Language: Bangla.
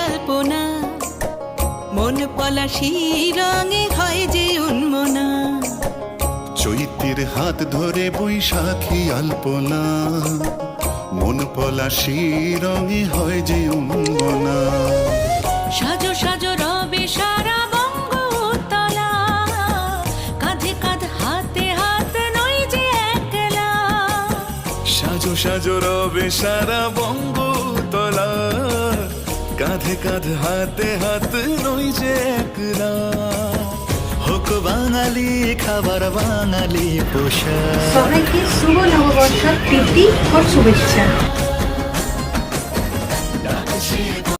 আলপনা, মন পলাশি রঙে হয় যে উন্মনা। চৈত্রের হাত ধরে বৈশাখী আলপনা, মন পলাশি রঙে হয় যে উন্মনা। সাজো সাজো রবে সারা বঙ্গতলা, কাঁধে কাঁধ হাতে হাত নই যে একলা। সাজো সাজো রবে সারা বঙ্গতলা, কাঁধে কাঁধ হাতে হাত নই যে একলা। হোক বাঙালি খাবার বাঙালি পোশাক। সবাইকে শুভ নববর্ষের প্রীতি ও শুভেচ্ছা।